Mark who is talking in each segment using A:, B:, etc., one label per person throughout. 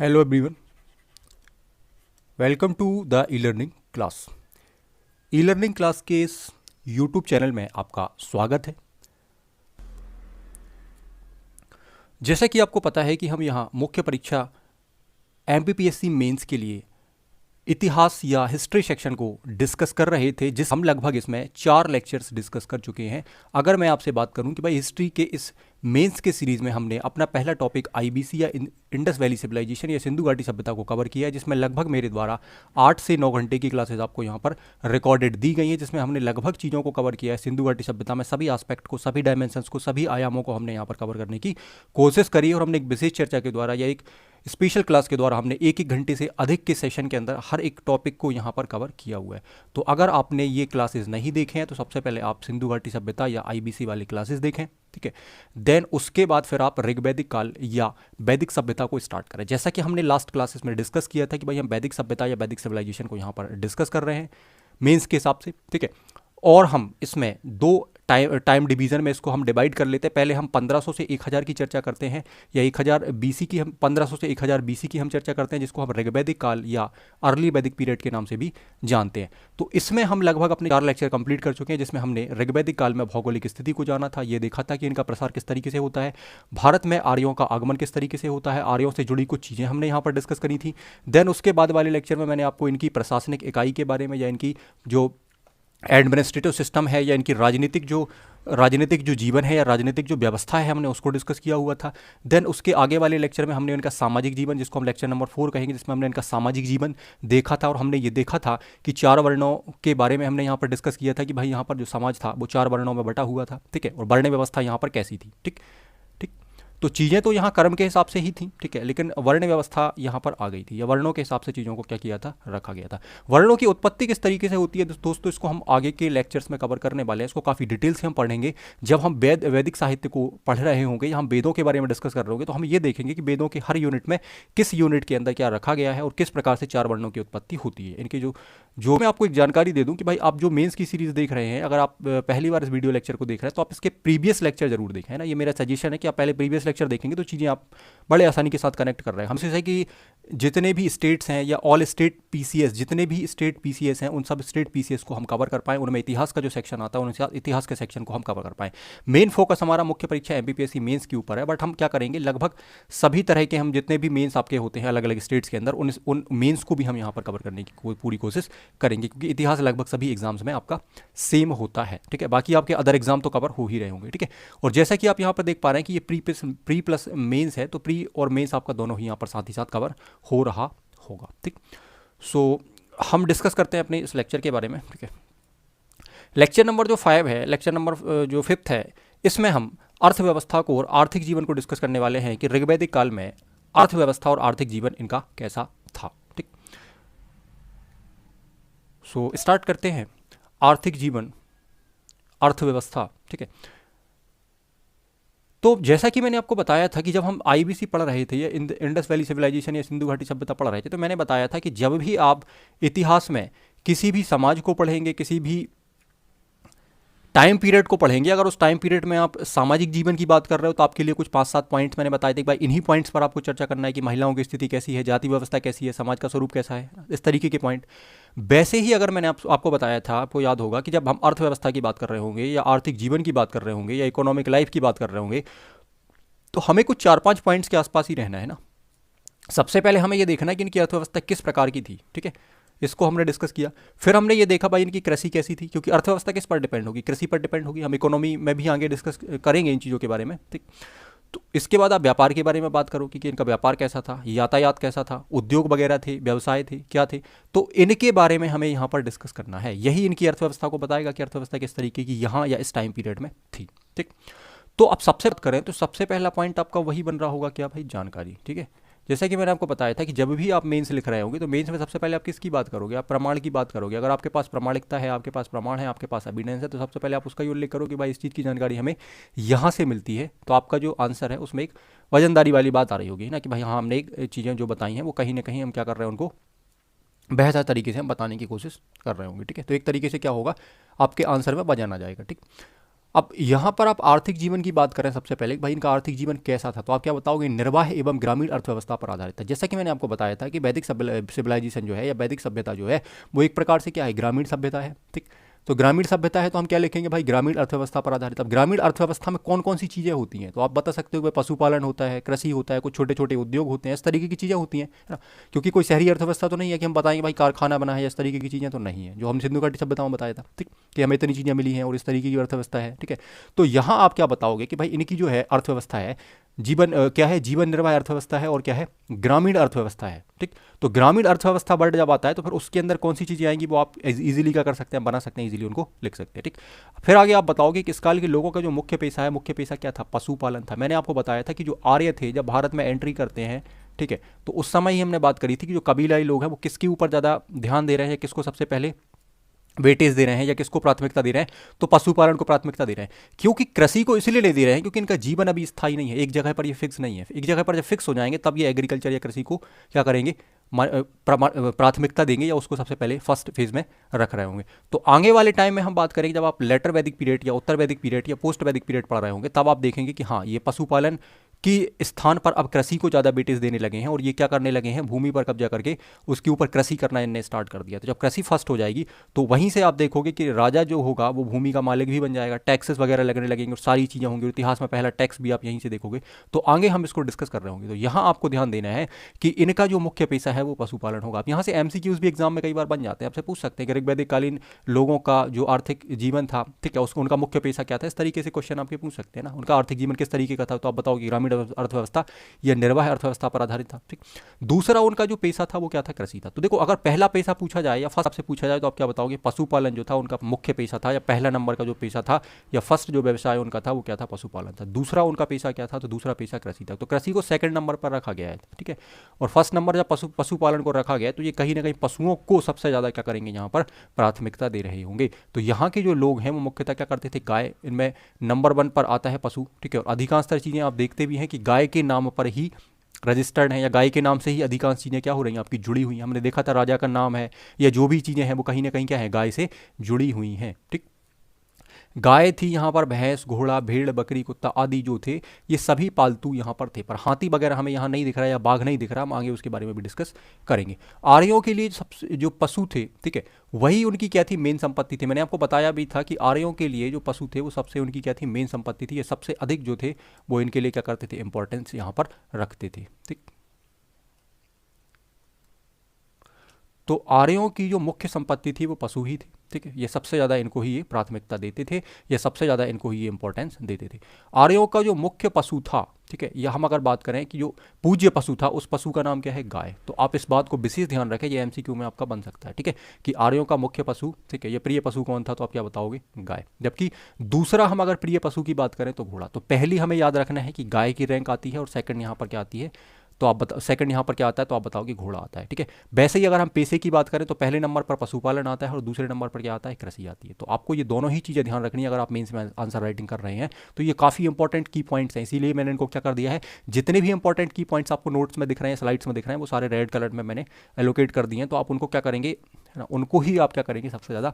A: Hello everyone, welcome to the e learning class. E learning class के इस YouTube channel में आपका स्वागत है। जैसा कि आपको पता है कि हम यहाँ मुख्य परीक्षा एमपीपीएससी मेंस के लिए इतिहास या हिस्ट्री सेक्शन को डिस्कस कर रहे थे, जिस हम लगभग इसमें 4 लेक्चर्स डिस्कस कर चुके हैं। अगर मैं आपसे बात करूं कि भाई हिस्ट्री के इस मेंस के सीरीज़ में हमने अपना पहला टॉपिक आईबीसी या इंडस वैली सिविलाइजेशन या सिंधु घाटी सभ्यता को कवर किया है, जिसमें लगभग मेरे द्वारा 8 से 9 घंटे की क्लासेस आपको यहाँ पर रिकॉर्डेड दी गई हैं, जिसमें हमने लगभग चीज़ों को कवर किया है। सिंधु घाटी सभ्यता में सभी एस्पेक्ट को, सभी डायमेंशंस को, सभी आयामों को हमने यहाँ पर कवर करने की कोशिश करी और हमने एक विशेष चर्चा के द्वारा या एक स्पेशल क्लास के द्वारा हमने एक घंटे से अधिक के सेशन के अंदर हर एक टॉपिक को यहाँ पर कवर किया हुआ है। तो अगर आपने ये क्लासेस नहीं देखे हैं तो सबसे पहले आप सिंधु घाटी सभ्यता या आईबीसी वाली क्लासेस देखें, ठीक है। देन उसके बाद फिर आप ऋग्वैदिक काल या वैदिक सभ्यता को स्टार्ट करें। जैसा कि हमने लास्ट क्लासेस में डिस्कस किया था कि भाई हम वैदिक सभ्यता या वैदिक सिविलाइजेशन को यहाँ पर डिस्कस कर रहे हैं मेंस के हिसाब से, ठीक है। और हम इसमें दो टाइम डिवीज़न में इसको हम डिवाइड कर लेते हैं। पहले हम 1500 से 1000 की चर्चा करते हैं, या 1000 बीसी की, हम 1500 से 1000 बीसी की हम चर्चा करते हैं, जिसको हम ऋग्वैदिक काल या अर्ली वैदिक पीरियड के नाम से भी जानते हैं। तो इसमें हम लगभग अपने 4 लेक्चर कंप्लीट कर चुके हैं, जिसमें हमने ऋग्वैदिक काल में भौगोलिक स्थिति को जाना था, ये देखा था कि इनका प्रसार किस तरीके से होता है, भारत में आर्यों का आगमन किस तरीके से होता है, आर्यों से जुड़ी कुछ चीज़ें हमने यहाँ पर डिस्कस करी थी। देन उसके बाद वाले लेक्चर में मैंने आपको इनकी प्रशासनिक इकाई के बारे में या इनकी जो एडमिनिस्ट्रेटिव सिस्टम है या इनकी राजनीतिक जो जीवन है या राजनीतिक जो व्यवस्था है, हमने उसको डिस्कस किया हुआ था। देन उसके आगे वाले लेक्चर में हमने इनका सामाजिक जीवन, जिसको हम लेक्चर नंबर 4 कहेंगे, जिसमें हमने इनका सामाजिक जीवन देखा था और हमने ये देखा था कि 4 वर्णों के बारे में हमने यहाँ पर डिस्कस किया था कि भाई यहाँ पर जो समाज था वो 4 वर्णों में बटा हुआ था, ठीक है, और वर्ण व्यवस्था यहाँ पर कैसी थी, ठीक ठीक। तो चीज़ें तो यहाँ कर्म के हिसाब से ही थी, ठीक है, लेकिन वर्ण व्यवस्था यहाँ पर आ गई थी, या वर्णों के हिसाब से चीज़ों को क्या किया था, रखा गया था। वर्णों की उत्पत्ति किस तरीके से होती है दोस्तों, इसको हम आगे के लेक्चर्स में कवर करने वाले हैं। इसको काफ़ी डिटेल से हम पढ़ेंगे। जब हम वैदिक साहित्य को पढ़ रहे होंगे या हम वेदों के बारे में डिस्कस कर रहे होंगे, तो हम ये देखेंगे कि वेदों के हर यूनिट में किस यूनिट के अंदर क्या रखा गया है और किस प्रकार से 4 वर्णों की उत्पत्ति होती है। इनकी जो मैं आपको एक जानकारी दे दूं कि भाई आप जो मेंस की सीरीज देख रहे हैं, अगर आप पहली बार इस वीडियो लेक्चर को देख रहे हैं तो आप इसके प्रीवियस लेक्चर जरूर देखें, है ना। ये मेरा सजेशन है कि आप पहले प्रीवियस लेक्चर देखेंगे तो चीज़ें आप बड़े आसानी के साथ कनेक्ट कर रहे हैं। हमसे है कि जितने भी स्टेट्स हैं या ऑल स्टेट पीसीएस, जितने भी स्टेट पीसीएस हैं, उन सब स्टेट पीसीएस को हम कवर कर पाएँ, उनमें इतिहास का जो सेक्शन आता है उन इतिहास के सेक्शन को हम कवर कर पाएँ। मेन फोकस हमारा मुख्य परीक्षा एमपीपीएससी मेंस के ऊपर है, बट हम क्या करेंगे, लगभग सभी तरह के हम जितने भी मेंस आपके होते हैं अलग अलग स्टेट्स के अंदर, उन मेंस को भी हम यहाँ पर कवर करने की पूरी कोशिश करेंगे, क्योंकि इतिहास लगभग सभी एग्जाम्स में आपका सेम होता है, ठीक है। बाकी आपके अदर एग्जाम तो कवर हो ही रहे होंगे, ठीक है। और जैसा कि आप यहाँ पर देख पा रहे हैं कि ये प्री प्लस मेंस है, तो प्री और मेंस आपका दोनों ही यहाँ पर साथ ही साथ कवर हो रहा होगा, ठीक। सो हम डिस्कस करते हैं अपने इस लेक्चर के बारे में, ठीक है। लेक्चर नंबर जो 5 है, लेक्चर नंबर जो 5 है, इसमें हम अर्थव्यवस्था को और आर्थिक जीवन को डिस्कस करने वाले हैं कि ऋग्वैदिक काल में अर्थव्यवस्था और आर्थिक जीवन इनका कैसा था, ठीक। सो स्टार्ट करते हैं। आर्थिक जीवन, अर्थव्यवस्था, ठीक है। तो जैसा कि मैंने आपको बताया था कि जब हम आईबीसी पढ़ रहे थे या इंडस वैली सिविलाइजेशन या सिंधु घाटी सभ्यता पढ़ रहे थे, तो मैंने बताया था कि जब भी आप इतिहास में किसी भी समाज को पढ़ेंगे, किसी भी टाइम पीरियड को पढ़ेंगे, अगर उस टाइम पीरियड में आप सामाजिक जीवन की बात कर रहे हो तो आपके लिए कुछ 5-7 पॉइंट्स मैंने बताए थे कि भाई इन्हीं पॉइंट्स पर आपको चर्चा करना है कि महिलाओं की स्थिति कैसी है, जाति व्यवस्था कैसी है, समाज का स्वरूप कैसा है, इस तरीके के पॉइंट। वैसे ही अगर मैंने आपको बताया था, आपको याद होगा कि जब हम अर्थव्यवस्था की बात कर रहे होंगे या आर्थिक जीवन की बात कर रहे होंगे या इकोनॉमिक लाइफ की बात कर रहे होंगे, तो हमें कुछ 4-5 पॉइंट्स के आसपास ही रहना है ना। सबसे पहले हमें यह देखना है कि इनकी अर्थव्यवस्था किस प्रकार की थी, ठीक है, इसको हमने डिस्कस किया। फिर हमने ये देखा भाई इनकी कृषि कैसी थी, क्योंकि अर्थव्यवस्था किस पर डिपेंड होगी, कृषि पर डिपेंड होगी। हम इकोनॉमी में भी आगे डिस्कस करेंगे इन चीज़ों के बारे में, ठीक। तो इसके बाद आप व्यापार के बारे में बात करो कि इनका व्यापार कैसा था, यातायात कैसा था, उद्योग वगैरह थे, व्यवसाय थे, क्या थे, तो इनके बारे में हमें यहाँ पर डिस्कस करना है। यही इनकी अर्थव्यवस्था को बताएगा कि अर्थव्यवस्था किस तरीके की यहाँ या इस टाइम पीरियड में थी, ठीक। तो अब सबसे बात करें तो सबसे पहला पॉइंट आपका वही बन रहा होगा क्या भाई, जानकारी, ठीक है। जैसा कि मैंने आपको बताया था कि जब भी आप मेंस लिख रहे होंगे तो मेंस में सबसे पहले आप किसकी बात करोगे, आप प्रमाण की बात करोगे। अगर आपके पास प्रामाणिकता है, आपके पास प्रमाण है, आपके पास एविडेंस है, तो सबसे पहले आप उसका ही उल्लेख करो कि भाई इस चीज़ की जानकारी हमें यहाँ से मिलती है। तो आपका जो आंसर है उसमें एक वजनदारी वाली बात आ रही होगी ना, कि भाई हाँ हमने एक चीज़ें जो बताई हैं वो कहीं ना कहीं हम क्या कर रहे हैं, उनको बेहतर तरीके से हम बताने की कोशिश कर रहे होंगे, ठीक है। तो एक तरीके से क्या होगा, आपके आंसर में वजन आ जाएगा, ठीक। अब यहाँ पर आप आर्थिक जीवन की बात करें सबसे पहले कि भाई इनका आर्थिक जीवन कैसा था, तो आप क्या बताओगे? निर्वाह एवं ग्रामीण अर्थव्यवस्था पर आधारित था। जैसा कि मैंने आपको बताया था कि वैदिक सिविलाइजेशन जो है या वैदिक सभ्यता जो है वो एक प्रकार से क्या है, ग्रामीण सभ्यता है। ठीक, तो ग्रामीण सभ्यता है तो हम क्या लिखेंगे भाई, ग्रामीण अर्थव्यवस्था पर आधारित। अब ग्रामीण अर्थव्यवस्था में कौन कौन सी चीज़ें होती हैं, तो आप बता सकते हो कि पशुपालन होता है, कृषि होता है, कुछ छोटे छोटे उद्योग होते हैं, इस तरीके की चीज़ें होती हैं, है ना। क्योंकि कोई शहरी अर्थव्यवस्था तो नहीं है कि हम बताएंगे भाई कारखाना बना है, इस तरीके की चीज़ें तो नहीं है, जो हम सिंधु घाटी सभ्यता में बताया था। ठीक, कि हमें इतनी चीज़ें मिली हैं और इस तरीके की अर्थव्यवस्था है। ठीक है, तो यहाँ आप क्या बताओगे कि भाई इनकी जो है अर्थव्यवस्था है, जीवन क्या है, जीवन निर्वाह अर्थव्यवस्था है और क्या है, ग्रामीण अर्थव्यवस्था है। ठीक, तो ग्रामीण अर्थव्यवस्था वर्ड जब आता है तो फिर उसके अंदर कौन सी चीज़ें आएंगी, वो आप इजीली क्या कर सकते हैं, बना सकते हैं, इजीली उनको लिख सकते हैं। ठीक, फिर आगे आप बताओगे कि इस काल के लोगों का जो मुख्य पेशा है, मुख्य पेशा क्या था, पशुपालन था। मैंने आपको बताया था कि जो आर्य थे जब भारत में एंट्री करते हैं, ठीक है, तो उस समय ही हमने बात करी थी कि जो कबीलाई लोग हैं वो किसके ऊपर ज़्यादा ध्यान दे रहे हैं, किसको सबसे पहले वेटेज दे रहे हैं या किसको प्राथमिकता दे रहे हैं, तो पशुपालन को प्राथमिकता दे रहे हैं। क्योंकि कृषि को इसलिए नहीं दे रहे हैं क्योंकि इनका जीवन अभी स्थायी नहीं है, एक जगह पर ये फिक्स नहीं है। एक जगह पर जब फिक्स हो जाएंगे तब ये एग्रीकल्चर या कृषि को क्या करेंगे, प्राथमिकता देंगे या उसको सबसे पहले फर्स्ट फेज में रख रहे होंगे। तो आगे वाले टाइम में हम बात करेंगे जब आप लेटर वैदिक पीरियड या उत्तर वैदिक पीरियड या पोस्ट वैदिक पीरियड पढ़ रहे होंगे, तब आप देखेंगे कि हाँ, ये पशुपालन की स्थान पर अब कृषि को ज़्यादा वेटेज देने लगे हैं और ये क्या करने लगे हैं, भूमि पर कब्जा करके उसके ऊपर कृषि करना इनने स्टार्ट कर दिया। तो जब कृषि फर्स्ट हो जाएगी तो वहीं से आप देखोगे कि राजा जो होगा वो भूमि का मालिक भी बन जाएगा, टैक्सेस वगैरह लगने लगेंगे और सारी चीज़ें होंगी। इतिहास में पहला टैक्स भी आप यहीं से देखोगे। तो आगे हम इसको डिस्कस कर रहे होंगे। तो यहाँ आपको ध्यान देना है कि इनका जो मुख्य पेशा है वो पशुपालन होगा। आप यहाँ से एमसीक्यूज भी एग्जाम में कई बार बन जाते हैं, आपसे पूछ सकते हैं कि ऋग्वैदिक कालीन लोगों का जो आर्थिक जीवन था, ठीक है, उसको उनका मुख्य पेशा क्या था, इस तरीके से क्वेश्चन आपके पूछ सकते हैं ना। उनका आर्थिक जीवन किस तरीके का था, तो आप बताओ कि ग्रामीण अर्थव्यवस्था या निर्वाह अर्थव्यवस्था पर आधारित था। ठीक, दूसरा उनका जो पेशा था वो क्या था, कृषि था। तो देखो, अगर पहला पेशा पूछा जाए या फर्स्ट आपसे पूछा जाए तो आप क्या बताओगे, पशुपालन जो था उनका मुख्य पेशा था, या पहला नंबर का जो पेशा था या फर्स्ट जो व्यवसाय उनका था वो क्या था, पशुपालन था। दूसरा उनका पेशा क्या था, तो दूसरा पेशा कृषि था। तो कृषि को सेकंड नंबर पर रखा गया है। ठीक है, और फर्स्ट नंबर जब पशुपालन को रखा गया तो ये कहीं ना कहीं पशुओं को सबसे ज़्यादा क्या करेंगे, यहाँ पर प्राथमिकता दे रहे होंगे। तो यहाँ के जो लोग हैं वो मुख्यतः क्या करते थे, गाय, इनमें नंबर 1 पर आता है पशु। ठीक है, और अधिकांश चीज़ें आप देखते भी हैं कि गाय के नाम पर ही रजिस्टर्ड है या गाय के नाम से ही अधिकांश चीज़ें क्या हो रही हैं, आपकी जुड़ी हुई हैं। हमने देखा था राजा का नाम है या जो भी चीज़ें हैं वो कहीं ना कहीं क्या है, गाय से जुड़ी हुई हैं। ठीक, गाय थी यहाँ पर, भैंस, घोड़ा, भेड़, बकरी, कुत्ता आदि जो थे ये सभी पालतू यहाँ पर थे। पर हाथी वगैरह हमें यहाँ नहीं दिख रहा है या बाघ नहीं दिख रहा, हम आगे उसके बारे में भी डिस्कस करेंगे। आर्यों के लिए सबसे जो पशु थे, ठीक है, वही उनकी क्या थी, मेन संपत्ति थी। मैंने आपको बताया भी था कि आर्यों के लिए जो पशु थे वो सबसे उनकी क्या थी, मेन संपत्ति थी। ये सबसे अधिक जो थे वो इनके लिए क्या करते थे, इंपॉर्टेंस यहाँ पर रखते थे। ठीक, तो आर्यों की जो मुख्य संपत्ति थी वो पशु ही थे। ठीक है, ये सबसे ज़्यादा इनको ही ये प्राथमिकता देते थे, या सबसे ज़्यादा इनको ही ये इंपॉर्टेंस देते थे। आर्यों का जो मुख्य पशु था, ठीक है, या हम अगर बात करें कि जो पूज्य पशु था उस पशु का नाम क्या है, गाय। तो आप इस बात को विशेष ध्यान रखें, ये एमसीक्यू में आपका बन सकता है। ठीक है, कि आर्यों का मुख्य पशु, ठीक है, ये प्रिय पशु कौन था, तो आप क्या बताओगे, गाय। जबकि दूसरा हम अगर प्रिय पशु की बात करें तो घोड़ा। तो पहली हमें याद रखना है कि गाय की रैंक आती है और सेकंड यहाँ पर क्या आती है, तो आप बता, सेकंड यहाँ पर क्या आता है, तो आप बताओ कि घोड़ा आता है। ठीक है, वैसे ही अगर हम पेशे की बात करें तो पहले नंबर पर पशुपालन आता है और दूसरे नंबर पर क्या आता है, कृषि आती है। तो आपको ये दोनों ही चीज़ें ध्यान रखनी है अगर आप मेंस में आंसर राइटिंग कर रहे हैं। तो ये काफ़ी इंपॉर्टेंट की पॉइंट्स हैं, इसीलिए मैंने इनको क्या कर दिया है, जितने भी इंपॉर्टेंट की पॉइंट्स आपको नोट्स में दिख रहे हैं, स्लाइड्स में दिख रहे हैं, वो सारे रेड कलर में मैंने एलोकेट कर दिए हैं। तो आप उनको क्या करेंगे, है ना, उनको ही आप क्या करेंगे, सबसे ज़्यादा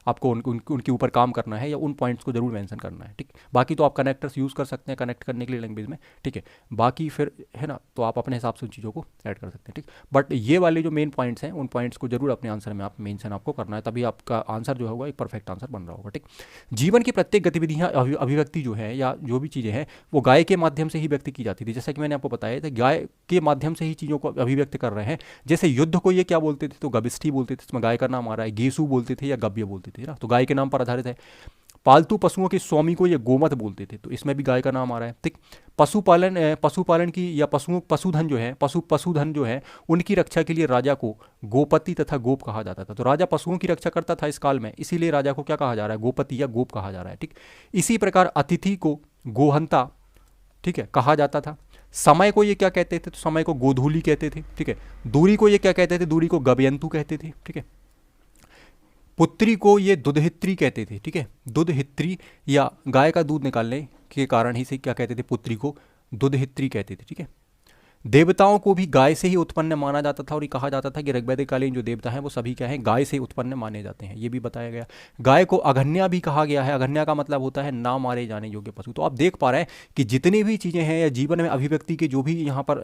A: आपको उनके ऊपर काम करना है या उन पॉइंट्स को जरूर मेंशन करना है। ठीक, बाकी तो आप कनेक्टर्स यूज़ कर सकते हैं कनेक्ट करने के लिए लैंग्वेज में। ठीक है, बाकी फिर है ना, तो आप अपने हिसाब से उन चीज़ों को ऐड कर सकते हैं। ठीक, बट ये वाले जो मेन पॉइंट्स हैं उन पॉइंट्स को जरूर अपने आंसर में आप मेंशन आपको करना है, तभी आपका आंसर जो होगा एक परफेक्ट आंसर बन रहा होगा। ठीक, जीवन की प्रत्येक गतिविधियाँ, अभिव्यक्ति जो है या जो भी चीज़ें हैं वो गाय के माध्यम से ही व्यक्त की जाती थी। जैसा कि मैंने आपको बताया था, गाय के माध्यम से ही चीज़ों को अभिव्यक्त कर रहे हैं। जैसे युद्ध को ये क्या बोलते थे, तो गविष्ठी बोलते थे, इसमें गाय का नाम आ रहा है। गेसु बोलते थे या गव्य बोलते थे ना, तो गाय के नाम पर आधारित है। पालतू पशुओं के स्वामी को ये गोमत बोलते थे, तो इसमें भी गाय का नाम आ रहा है। ठीक, पशुपालन की या पशुधन जो है, पशुधन जो है उनकी रक्षा के लिए राजा को गोपति तथा गोप कहा जाता था। तो राजा पशुओं की रक्षा करता था इस काल में, इसीलिए राजा को क्या कहा जा रहा है, गोपति या गोप कहा जा रहा है। ठीक, इसी प्रकार अतिथि को गोहंता, ठीक है, कहा जाता था। समय को ये क्या कहते थे, तो समय को गोधूली कहते थे। ठीक है, दूरी को ये क्या कहते थे, दूरी को गवयंतु कहते थे। ठीक है, पुत्री को ये दुधहित्री कहते थे। ठीक है, दुधहित्री या गाय का दूध निकालने के कारण ही से क्या कहते थे, पुत्री को दुधहित्री कहते थे। ठीक है, देवताओं को भी गाय से ही उत्पन्न माना जाता था और ये कहा जाता था कि ऋग्वैदिक कालीन जो देवता हैं वो सभी क्या हैं, गाय से उत्पन्न माने जाते हैं, ये भी बताया गया। गाय को अघन्या भी कहा गया है। अघन्या का मतलब होता है ना मारे जाने योग्य पशु। तो आप देख पा रहे हैं कि जितनी भी चीज़ें हैं या जीवन में अभिव्यक्ति के जो भी यहाँ पर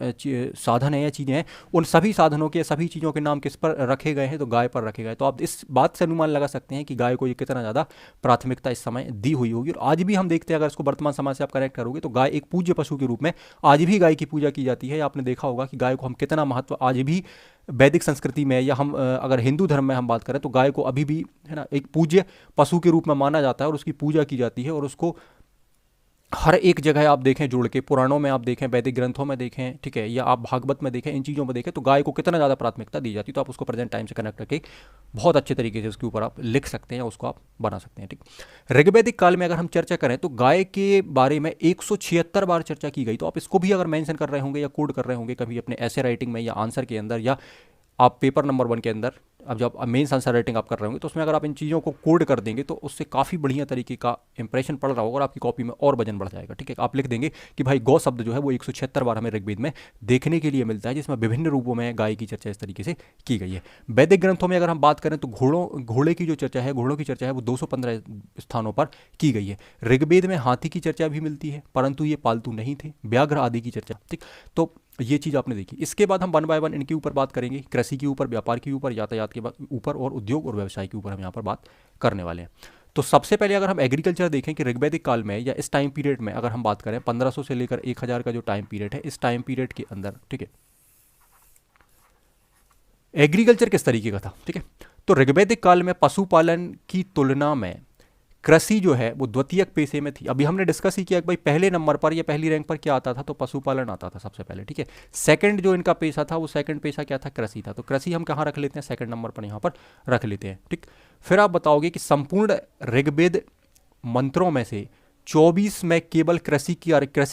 A: साधन है या चीज़ें हैं, उन सभी साधनों के, सभी चीज़ों के नाम किस पर रखे गए हैं, तो गाय पर रखे गए। तो आप इस बात से अनुमान लगा सकते हैं कि गाय को ये कितना ज़्यादा प्राथमिकता इस समय दी हुई होगी। और आज भी हम देखते हैं, अगर इसको वर्तमान समाज से आप कनेक्ट करोगे तो गाय एक पूज्य पशु के रूप में आज भी गाय की पूजा की जाती है। आपने देखा होगा कि गाय को हम कितना महत्व आज भी वैदिक संस्कृति में, या हम अगर हिंदू धर्म में हम बात करें तो गाय को अभी भी है ना एक पूज्य पशु के रूप में माना जाता है और उसकी पूजा की जाती है। और उसको हर एक जगह आप देखें जुड़ के, पुराणों में आप देखें, वैदिक ग्रंथों में देखें, ठीक है, या आप भागवत में देखें, इन चीज़ों में देखें तो गाय को कितना ज़्यादा प्राथमिकता दी जाती है। तो आप उसको प्रेजेंट टाइम से कनेक्ट करके बहुत अच्छे तरीके से उसके ऊपर आप लिख सकते हैं, उसको आप बना सकते हैं। ठीक, ऋग्वैदिक काल में अगर हम चर्चा करें तो गाय के बारे में 176 बार चर्चा की गई। तो आप इसको भी अगर मेंशन कर रहे होंगे या कोड कर रहे होंगे कभी अपने ऐसे राइटिंग में या आंसर के अंदर, या आप पेपर नंबर 1 के अंदर, अब जब मेंस आंसर राइटिंग आप कर रहे होंगे तो उसमें अगर आप इन चीज़ों को कोड कर देंगे तो उससे काफ़ी बढ़िया तरीके का इंप्रेशन पड़ रहा होगा और आपकी कॉपी में और वजन बढ़ जाएगा। ठीक है, आप लिख देंगे कि भाई गौ शब्द जो है वो 176 बार हमें ऋग्वेद में देखने के लिए मिलता है, जिसमें विभिन्न रूपों में गाय की चर्चा इस तरीके से की गई है। वैदिक ग्रंथों में अगर हम बात करें तो घोड़े की जो चर्चा है, घोड़ों की चर्चा है वो 215 स्थानों पर की गई है। ऋग्वेद में हाथी की चर्चा भी मिलती है, परंतु ये पालतू नहीं थे। व्याघ्र आदि की चर्चा, ठीक, तो ये चीज़ आपने देखी। इसके बाद हम 1 बाय 1 इनके ऊपर बात करेंगे, कृषि के ऊपर, व्यापार के ऊपर, यातायात के ऊपर और उद्योग और व्यवसाय के ऊपर हम यहाँ पर बात करने वाले हैं। तो सबसे पहले अगर हम एग्रीकल्चर देखें कि ऋग्वैदिक काल में या इस टाइम पीरियड में अगर हम बात करें 1500 से लेकर 1000 का जो टाइम पीरियड है, इस टाइम पीरियड के अंदर, ठीक है, एग्रीकल्चर किस तरीके का था। ठीक है, तो ऋग्वैदिक काल में पशुपालन की तुलना में कृषि जो है वो द्वितीयक पेशे में थी। अभी हमने डिस्कस ही किया कि भाई पहले नंबर पर या पहली रैंक पर क्या आता था, तो पशुपालन आता था सबसे पहले। ठीक है, सेकंड जो इनका पेशा था वो सेकंड पेशा क्या था, कृषि था। तो कृषि हम कहाँ रख लेते हैं, सेकंड नंबर पर यहाँ पर रख लेते हैं। ठीक, फिर आप बताओगे कि संपूर्ण ऋग्वेद मंत्रों में से 24 में केवल कृषि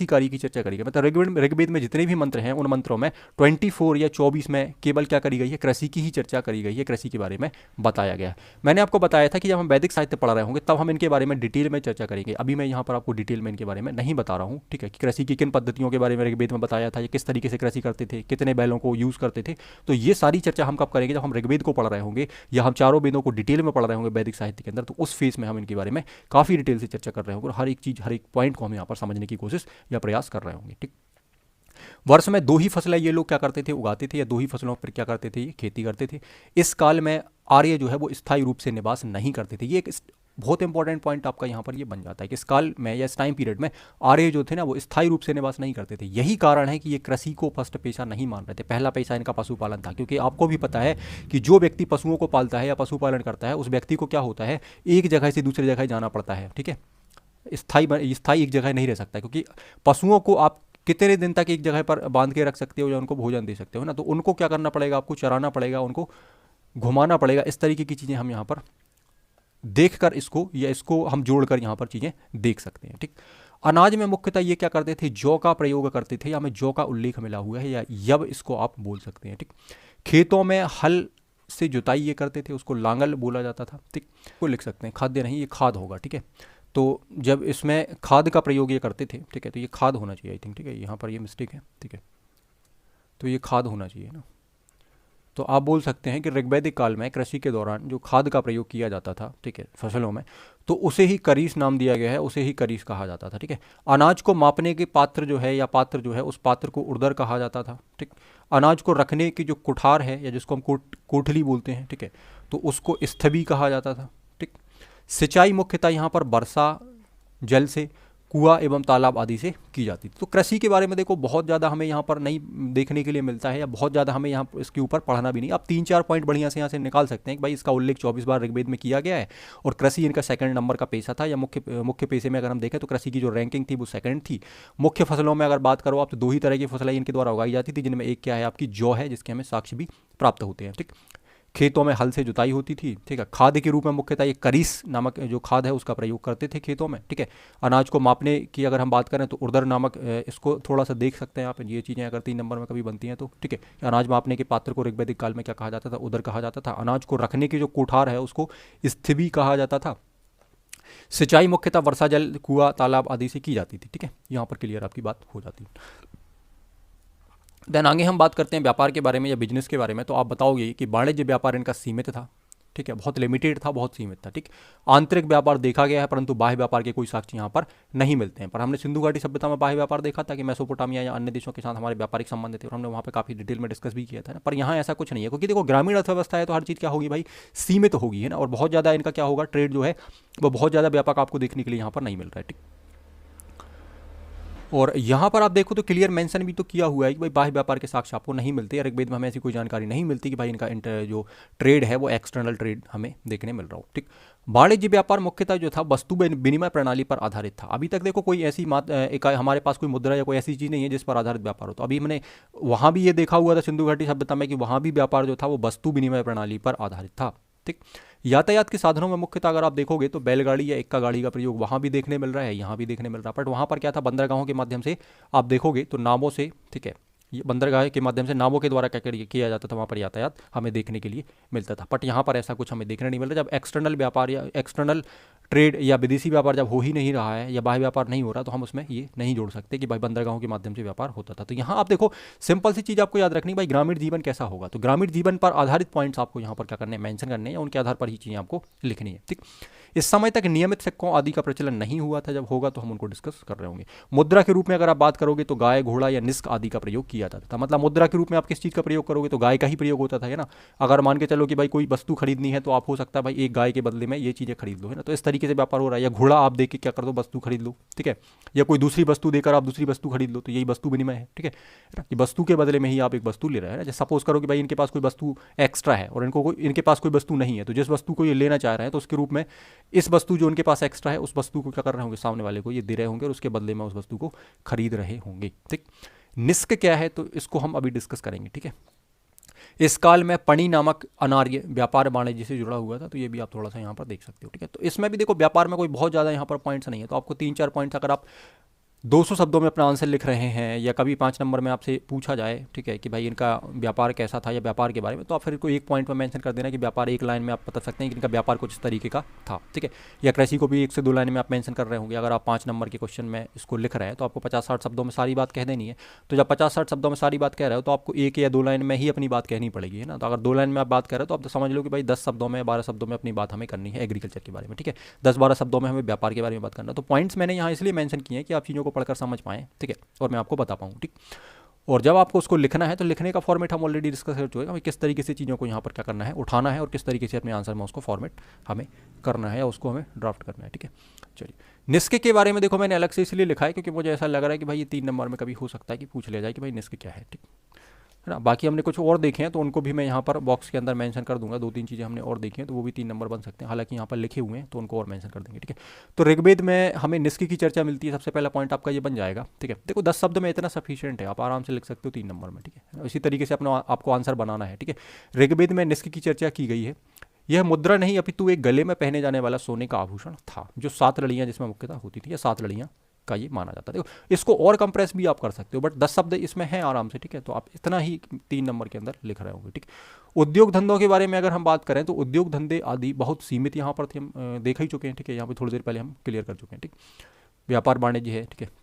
A: कार्य की चर्चा करी गई। मतलब ऋग्वेद में जितने भी मंत्र हैं उन मंत्रों में 24 या 24 में केवल क्या करी गई है, कृषि की ही चर्चा करी गई है, कृषि के बारे में बताया गया है। मैंने आपको बताया था कि जब हम वैदिक साहित्य पढ़ रहे होंगे तब हम इनके बारे में डिटेल में चर्चा करेंगे। अभी मैं यहाँ पर आपको डिटेल में इनके बारे में नहीं बता रहा हूँ। ठीक है, कि कृषि की किन पद्धतियों के बारे में ऋग्वेद में बताया था, या किस तरीके से कृषि करते थे, कितने बैलों को यूज़ करते थे। तो ये सारी चर्चा हम कब करेंगे, जब हम ऋग्वेद को पढ़ रहे होंगे या हम चारों वेदों को डिटेल में पढ़ रहे होंगे वैदिक साहित्य के अंदर। तो उस फेज में हम इनके बारे में काफ़ी डिटेल से चर्चा कर रहे होंगे और हर एक चीज़, हर एक पॉइंट को हम यहाँ पर समझने की कोशिश या प्रयास कर रहे होंगे। ठीक, वर्ष में 2 ही फसलें ये लोग क्या करते थे, उगाते थे, या 2 ही फसलों पर क्या करते थे, ये खेती करते थे। इस काल में आर्य जो है वो स्थायी रूप से निवास नहीं करते थे। ये एक बहुत इंपॉर्टेंट पॉइंट आपका यहाँ पर ये बन जाता है कि इस काल में या इस टाइम पीरियड में आर्य जो थे ना वो स्थायी रूप से निवास नहीं करते थे। यही कारण है कि ये कृषि को फर्स्ट पेशा नहीं मान रहे थे। पहला पेशा इनका पशुपालन था, क्योंकि आपको भी पता है कि जो व्यक्ति पशुओं को पालता है या पशुपालन करता है उस व्यक्ति को क्या होता है, एक जगह से दूसरी जगह जाना पड़ता है। ठीक है, स्थायी एक जगह नहीं रह सकता, क्योंकि पशुओं को आप कितने दिन तक एक जगह पर बांध के रख सकते हो या उनको भोजन दे सकते हो ना। तो उनको क्या करना पड़ेगा, आपको चराना पड़ेगा, उनको घुमाना पड़ेगा। इस तरीके की चीज़ें हम यहाँ पर देखकर इसको या इसको हम जोड़कर यहाँ पर चीज़ें देख सकते हैं। ठीक, अनाज में मुख्यतः ये क्या करते थे, जौ का प्रयोग करते थे, या हमें जौ का उल्लेख मिला हुआ है, या यब इसको आप बोल सकते हैं। ठीक, खेतों में हल से जुताई ये करते थे, उसको लांगल बोला जाता था। ठीक, को लिख सकते हैं, खाद्य नहीं, ये खाद होगा। ठीक है, तो जब इसमें खाद का प्रयोग ये करते थे, ठीक है, तो ये खाद होना चाहिए आई थिंक। ठीक है, यहाँ पर ये मिस्टेक है। ठीक है, तो ये खाद होना चाहिए ना। तो आप बोल सकते हैं कि ऋग्वैदिक काल में कृषि के दौरान जो खाद का प्रयोग किया जाता था, ठीक है, फसलों में, तो उसे ही करीस नाम दिया गया है, उसे ही करीस कहा जाता था। ठीक है, अनाज को मापने के पात्र जो है या पात्र जो है उस पात्र को उर्दर कहा जाता था। ठीक, अनाज को रखने की जो कुठार है या जिसको हम कोठली बोलते हैं, ठीक है, तो उसको स्थबी कहा जाता था। ठीक, सिंचाई मुख्यतः यहाँ पर वर्षा जल से, कुआं एवं तालाब आदि से की जाती थी। तो कृषि के बारे में देखो बहुत ज़्यादा हमें यहाँ पर नहीं देखने के लिए मिलता है, या बहुत ज़्यादा हमें यहाँ इसके ऊपर पढ़ना भी नहीं। आप 3-4 पॉइंट बढ़िया से यहाँ से निकाल सकते हैं कि भाई इसका उल्लेख 24 बार ऋग्वेद में किया गया है और कृषि इनका सेकंड नंबर का पेशा था, या मुख्य पेशे में अगर हम देखें तो कृषि की जो रैंकिंग थी वो सेकंड थी। मुख्य फसलों में अगर बात करो आप तो 2 ही तरह की फसलें इनके द्वारा उगाई जाती थी, जिनमें एक क्या है आपकी जौ है, जिसके हमें साक्ष्य भी प्राप्त होते हैं। ठीक, खेतों में हल से जुताई होती थी। ठीक है, खाद के रूप में मुख्यतः ये करीस नामक जो खाद है उसका प्रयोग करते थे खेतों में। ठीक है, अनाज को मापने की अगर हम बात करें तो उर्दर नामक, इसको थोड़ा सा देख सकते हैं आप, ये चीज़ें अगर 3 नंबर में कभी बनती हैं तो। ठीक है, अनाज मापने के पात्र को ऋग्वैदिक काल में क्या कहा जाता था, उदर कहा जाता था। अनाज को रखने की जो कोठार है उसको स्थिबी कहा जाता था। सिंचाई मुख्यतः वर्षा जल, कुआं, तालाब आदि से की जाती थी। ठीक है, यहाँ पर क्लियर आपकी बात हो जाती है। देन आगे हम बात करते हैं व्यापार के बारे में या बिजनेस के बारे में। तो आप बताओगे कि वाणिज्य व्यापार इनका सीमित था, ठीक है, बहुत लिमिटेड था, बहुत सीमित था, ठीक। आंतरिक व्यापार देखा गया है परंतु बाह्य व्यापार के कोई साक्ष्य यहाँ पर नहीं मिलते हैं। पर हमने सिंधु घाटी सभ्यता में बाह्य व्यापार देखा था कि मेसोपोटामिया या अन्य देशों के साथ हमारे व्यापारिक संबंध थे और हमने वहाँ पे काफ़ी डिटेल में डिस्कस भी किया था ना। पर यहाँ ऐसा कुछ नहीं है, क्योंकि देखो ग्रामीण अर्थव्यवस्था है तो हर चीज़ क्या होगी भाई, सीमित होगी, है ना। और बहुत ज़्यादा इनका क्या होगा, ट्रेड जो है वो बहुत ज़्यादा व्यापक आपको देखने के लिए यहाँ पर नहीं मिल रहा है, ठीक। और यहाँ पर आप देखो तो क्लियर मेंशन भी तो किया हुआ है कि भाई बाह्य व्यापार के साक्ष्य आपको नहीं मिलते। ऋग्वेद में हमें ऐसी कोई जानकारी नहीं मिलती कि भाई इनका जो ट्रेड है वो एक्सटर्नल ट्रेड हमें देखने मिल रहा हो, ठीक। वाणिज्य व्यापार मुख्यतः जो था वस्तु विनिमय प्रणाली पर आधारित था। अभी तक देखो कोई ऐसी हमारे पास कोई मुद्रा या कोई ऐसी चीज़ नहीं है जिस पर आधारित व्यापार हो। तो अभी मैंने वहाँ भी ये देखा हुआ था सिंधु घाटी सभ्यता में कि वहाँ भी व्यापार जो था वो वस्तु विनिमय प्रणाली पर आधारित था, ठीक। यातायात के साधनों में मुख्यतः अगर आप देखोगे तो बैलगाड़ी या इक्का गाड़ी का प्रयोग वहाँ भी देखने मिल रहा है, यहाँ भी देखने मिल रहा है। बट वहाँ पर क्या था, बंदरगाहों के माध्यम से आप देखोगे तो नावों से, ठीक है, ये बंदरगाह के माध्यम से नावों के द्वारा क्या किया जाता था, वहाँ पर यातायात हमें देखने के लिए मिलता था। बट यहाँ पर ऐसा कुछ हमें देखने नहीं मिल रहा। जब एक्सटर्नल व्यापार या एक्सटर्नल ट्रेड या विदेशी व्यापार जब हो ही नहीं रहा है या बाह्य व्यापार नहीं हो रहा, तो हम उसमें ये नहीं जोड़ सकते कि भाई बंदरगाहों के माध्यम से व्यापार होता था। तो यहाँ आप देखो सिंपल सी चीज़ आपको याद रखनी, भाई ग्रामीण जीवन कैसा होगा। तो ग्रामीण जीवन पर आधारित पॉइंट्स आपको यहाँ पर क्या करने हैं, मेंशन करने हैं, या उनके आधार पर ही चीज़ें आपको लिखनी है, ठीक। इस समय तक नियमित सिक्कों आदि का प्रचलन नहीं हुआ था, जब होगा तो हम उनको डिस्कस कर रहे होंगे। मुद्रा के रूप में अगर आप बात करोगे तो गाय, घोड़ा या निस्क आदि का प्रयोग किया जाता था। मतलब मुद्रा के रूप में आप किस चीज़ का प्रयोग करोगे, तो गाय का ही प्रयोग होता था, है ना। अगर मान के चलो कि भाई कोई वस्तु खरीदनी है तो आप हो सकता है भाई एक गाय के बदले में ये चीज़ें खरीद लो, है ना। तो इस तरीके से व्यापार हो रहा है। या घोड़ा आप देख के क्या कर दो, वस्तु खरीद लो, ठीक है। या कोई दूसरी वस्तु देकर आप दूसरी वस्तु खरीद लो, तो यही वस्तु विनिमय है, ठीक है ना। कि वस्तु के बदले में ही आप एक वस्तु ले रहे हैं। जैसे सपोज करो कि भाई इनके पास कोई वस्तु एक्स्ट्रा है और इनके पास कोई वस्तु नहीं है, तो जिस वस्तु को ये लेना चाह रहे हैं तो उसके रूप में इस वस्तु जो उनके पास एक्स्ट्रा है उस वस्तु को क्या कर रहे होंगे, सामने वाले को ये दे रहे होंगे और उसके बदले में उस वस्तु को खरीद रहे होंगे, ठीक। निष्क क्या है तो इसको हम अभी डिस्कस करेंगे, ठीक है। इस काल में पणी नामक अनार्य व्यापार वाणिज्य से जुड़ा हुआ था। तो ये भी आप थोड़ा सा यहाँ पर देख सकते हो, ठीक है। तो इसमें भी देखो व्यापार में कोई बहुत ज़्यादा यहाँ पर पॉइंट्स नहीं है, तो आपको 3-4 पॉइंट्स अगर आप 200 शब्दों में अपना आंसर लिख रहे हैं या कभी 5 नंबर में आपसे पूछा जाए, ठीक है, कि भाई इनका व्यापार कैसा था या व्यापार के बारे में, तो आप फिर कोई एक पॉइंट में मेंशन कर देना कि व्यापार, एक लाइन में आप बता सकते हैं कि इनका व्यापार कुछ इस तरीके का था, ठीक है। या कृषि को भी 1 से 2 लाइन में आप मेंशन कर रहे होंगे। अगर आप 5 नंबर के क्वेश्चन में इसको लिख रहे हैं तो आपको 50-60 शब्दों में सारी बात कह देनी है। तो जब 50-60 शब्दों में सारी बात कह रहे हो तो आपको 1 या 2 लाइन में ही अपनी बात कहनी पड़ेगी, है ना। तो अगर 2 लाइन में आप बात कर रहे हो तो आप तो समझ लो कि भाई 10 शब्दों में, 12 शब्दों में अपनी बात हमें करनी है एग्रीकल्चर के बारे में, ठीक है। 10-12 शब्दों में हमें व्यापार के बारे में बात करना। तो पॉइंट्स मैंने यहाँ इसलिए मेंशन किए हैं कि आप चीज़ों को पढ़कर समझ पाएँ, ठीक है, और मैं आपको बता पाऊँ, ठीक। और जब आपको उसको लिखना है तो लिखने का फॉर्मेट हम ऑलरेडी डिस्कस कर चुके हैं, किस तरीके से चीज़ों को यहाँ पर क्या करना है, उठाना है, और किस तरीके से अपने आंसर में उसको फॉर्मेट हमें करना है या उसको हमें ड्राफ्ट करना है, ठीक है। चलिए, निस्क के बारे में देखो मैंने अलग से इसलिए लिखा है क्योंकि मुझे ऐसा लग रहा है कि भाई ये 3 नंबर में कभी हो सकता है कि पूछ लिया जाए कि भाई निस्क क्या है, ठीक है ना। बाकी हमने कुछ और देखे हैं तो उनको भी मैं यहाँ पर बॉक्स के अंदर मेंशन कर दूंगा। 2-3 चीज़ें हमने और देखी हैं तो वो भी 3 नंबर बन सकते हैं, हालांकि यहाँ पर लिखे हुए हैं तो उनको और मेंशन कर देंगे, ठीक है। तो ऋग्वेद में हमें निस्क की चर्चा मिलती है, सबसे पहला पॉइंट आपका ये बन जाएगा, ठीक है। देखो 10 शब्द में इतना सफिशियंट है, आप आराम से लिख सकते हो 3 नंबर में, ठीक है। इसी तरीके से अपना आपको आंसर बनाना है, ठीक है। ऋग्वेद में निस्क की चर्चा की गई है। यह मुद्रा नहीं अपितु एक गले में पहने जाने वाला सोने का आभूषण था, जो 7 लड़ियाँ जिसमें मुख्यतः होती थी, या 7 लड़ियाँ का ये माना जाता है। देखो इसको और कंप्रेस भी आप कर सकते हो, बट 10 शब्द इसमें हैं आराम से, ठीक है। तो आप इतना ही 3 नंबर के अंदर लिख रहे होंगे, ठीक। उद्योग धंधों के बारे में अगर हम बात करें तो उद्योग धंधे आदि बहुत सीमित यहाँ पर थे, हम देख ही चुके हैं, ठीक है। यहाँ पे थोड़ी देर पहले हम क्लियर कर चुके हैं, ठीक। व्यापार वाणिज्य है, ठीक है।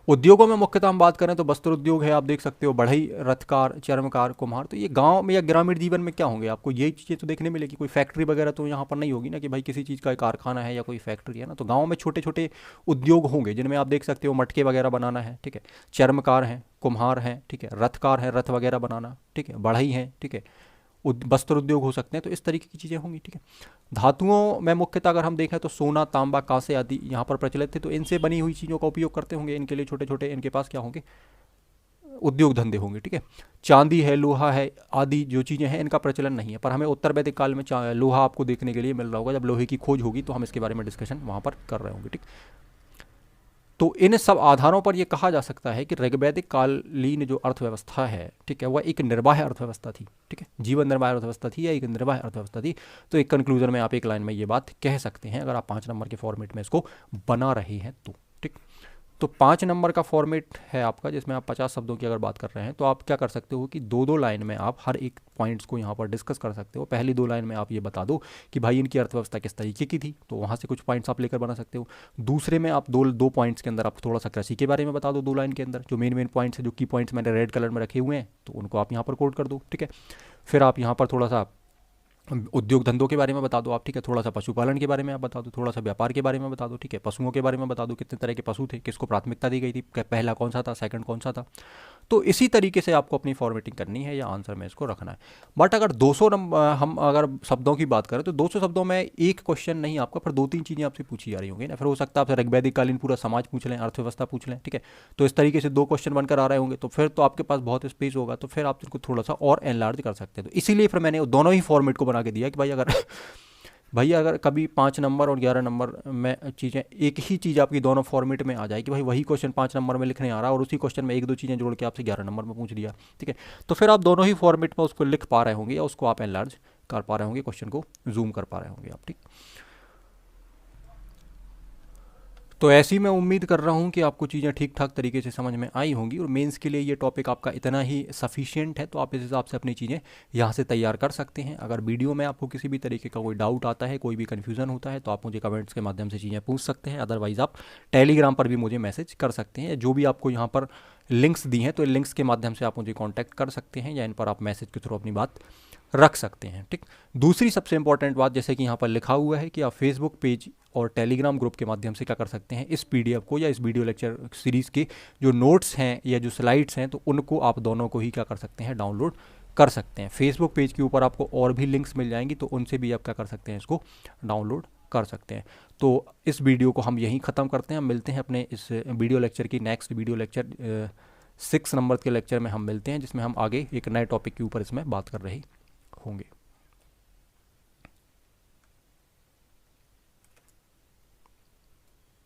A: उद्योगों में मुख्यतः हम बात करें तो वस्त्र उद्योग है, आप देख सकते हो, बढ़ई, रथकार, चर्मकार, कुम्हार। तो ये गांव में या ग्रामीण जीवन में क्या होंगे, आपको यही चीज़ें तो देखने मिलेगी। कोई फैक्ट्री वगैरह तो यहाँ पर नहीं होगी ना कि भाई किसी चीज़ का एक कारखाना है या कोई फैक्ट्री है ना। तो गाँव में छोटे छोटे उद्योग होंगे जिनमें आप देख सकते हो मटके वगैरह बनाना है, ठीक है। चर्मकार हैं, कुम्हार हैं, ठीक है। रथकार है, रथ वगैरह बनाना, ठीक है। बढ़ई है, ठीक है। वस्त्र उद्योग हो सकते हैं। तो इस तरीके की चीज़ें होंगी, ठीक है। धातुओं में मुख्यतः अगर हम देखें तो सोना, तांबा, कांसे आदि यहाँ पर प्रचलित थे। तो इनसे बनी हुई चीज़ों का उपयोग करते होंगे, इनके लिए छोटे छोटे इनके पास क्या होंगे, उद्योग धंधे होंगे, ठीक है। चांदी है, लोहा है आदि जो चीज़ें हैं इनका प्रचलन नहीं है। पर हमें उत्तर वैदिक काल में लोहा आपको देखने के लिए मिल रहा होगा। जब लोहे की खोज होगी तो हम इसके बारे में डिस्कशन वहाँ पर कर रहे होंगे, ठीक। तो इन सब आधारों पर यह कहा जा सकता है कि ऋग्वैदिक कालीन जो अर्थव्यवस्था है, ठीक है, वह एक निर्वाह अर्थव्यवस्था थी, ठीक है। जीवन निर्वाह अर्थव्यवस्था थी या एक निर्वाह अर्थव्यवस्था थी। तो एक कंक्लूजन में आप एक लाइन में ये बात कह सकते हैं अगर आप 5 नंबर के फॉर्मेट में इसको बना रहे हैं तो, ठीक। तो 5 नंबर का फॉर्मेट है आपका, जिसमें आप 50 शब्दों की अगर बात कर रहे हैं तो आप क्या कर सकते हो कि दो दो लाइन में आप हर एक पॉइंट्स को यहाँ पर डिस्कस कर सकते हो। पहली 2 लाइन में आप ये बता दो कि भाई इनकी अर्थव्यवस्था किस तरीके की थी, तो वहाँ से कुछ पॉइंट्स आप लेकर बना सकते हो। दूसरे में आप दो पॉइंट्स के अंदर आप थोड़ा सा कृषि के बारे में बता दो, 2 लाइन के अंदर जो मेन पॉइंट्स है, जो की पॉइंट्स मैंने रेड कलर में रखे हुए हैं, तो उनको आप यहाँ पर कोट कर दो, ठीक है। फिर आप यहाँ पर थोड़ा सा उद्योग धंधों के बारे में बता दो आप, ठीक है। थोड़ा सा पशुपालन के बारे में आप बता दो, थोड़ा सा व्यापार के बारे में बता दो, ठीक है। पशुओं के बारे में बता दो, कितने तरह के पशु थे, किसको प्राथमिकता दी गई थी, पहला कौन सा था, सेकंड कौन सा था। तो इसी तरीके से आपको अपनी फॉर्मेटिंग करनी है या आंसर में इसको रखना है। बट अगर 200 नंबर हम अगर शब्दों की बात करें तो 200 शब्दों में एक क्वेश्चन नहीं आपका, फिर 2-3 चीज़ें आपसे पूछी जा रही होंगी ना। फिर हो सकता है आपसे ऋग्वैदिक कालीन पूरा समाज पूछ लें, अर्थव्यवस्था पूछ लें, ठीक है। तो इस तरीके से 2 क्वेश्चन बनकर आ रहे होंगे, तो फिर तो आपके पास बहुत स्पेस होगा, तो फिर आप इनको थोड़ा सा और एनलार्ज कर सकते हैं। तो इसीलिए फिर मैंने दोनों ही फॉर्मेट को बना के दिया कि भाई अगर भैया अगर कभी 5 नंबर और 11 नंबर में चीज़ें एक ही चीज़ आपकी दोनों फॉर्मेट में आ जाए कि भाई वही क्वेश्चन 5 नंबर में लिखने आ रहा है और उसी क्वेश्चन में 1-2 चीज़ें जोड़ के आपसे 11 नंबर में पूछ दिया, ठीक है। तो फिर आप दोनों ही फॉर्मेट में उसको लिख पा रहे होंगे या उसको आप एनलार्ज कर पा रहे होंगे, क्वेश्चन को जूम कर पा रहे होंगे आप, ठीक। तो ऐसी मैं उम्मीद कर रहा हूँ कि आपको चीज़ें ठीक ठाक तरीके से समझ में आई होंगी और मेंस के लिए ये टॉपिक आपका इतना ही सफिशिएंट है, तो आप इस हिसाब से अपनी चीज़ें यहाँ से तैयार कर सकते हैं। अगर वीडियो में आपको किसी भी तरीके का कोई डाउट आता है, कोई भी कन्फ्यूज़न होता है, तो आप मुझे कमेंट्स के माध्यम से चीज़ें पूछ सकते हैं। अदरवाइज़ आप टेलीग्राम पर भी मुझे मैसेज कर सकते हैं। जो भी आपको यहाँ पर लिंक्स दी हैं, तो लिंक्स के माध्यम से आप मुझे कॉन्टैक्ट कर सकते हैं या इन पर आप मैसेज के थ्रू अपनी बात रख सकते हैं, ठीक। दूसरी सबसे इंपॉर्टेंट बात, जैसे कि यहाँ पर लिखा हुआ है कि आप फेसबुक पेज और टेलीग्राम ग्रुप के माध्यम से क्या कर सकते हैं, इस पीडीएफ को या इस वीडियो लेक्चर सीरीज़ के जो नोट्स हैं या जो स्लाइड्स हैं, तो उनको आप दोनों को ही क्या कर सकते हैं, डाउनलोड कर सकते हैं। फेसबुक पेज के ऊपर आपको और भी लिंक्स मिल जाएंगी, तो उनसे भी आप क्या कर सकते हैं, इसको डाउनलोड कर सकते हैं। तो इस वीडियो को हम यहीं ख़त्म करते हैं। हम मिलते हैं अपने इस वीडियो लेक्चर की नेक्स्ट वीडियो लेक्चर 6 नंबर के लेक्चर में हम मिलते हैं, जिसमें हम आगे एक नए टॉपिक के ऊपर इसमें बात कर रहे होंगे।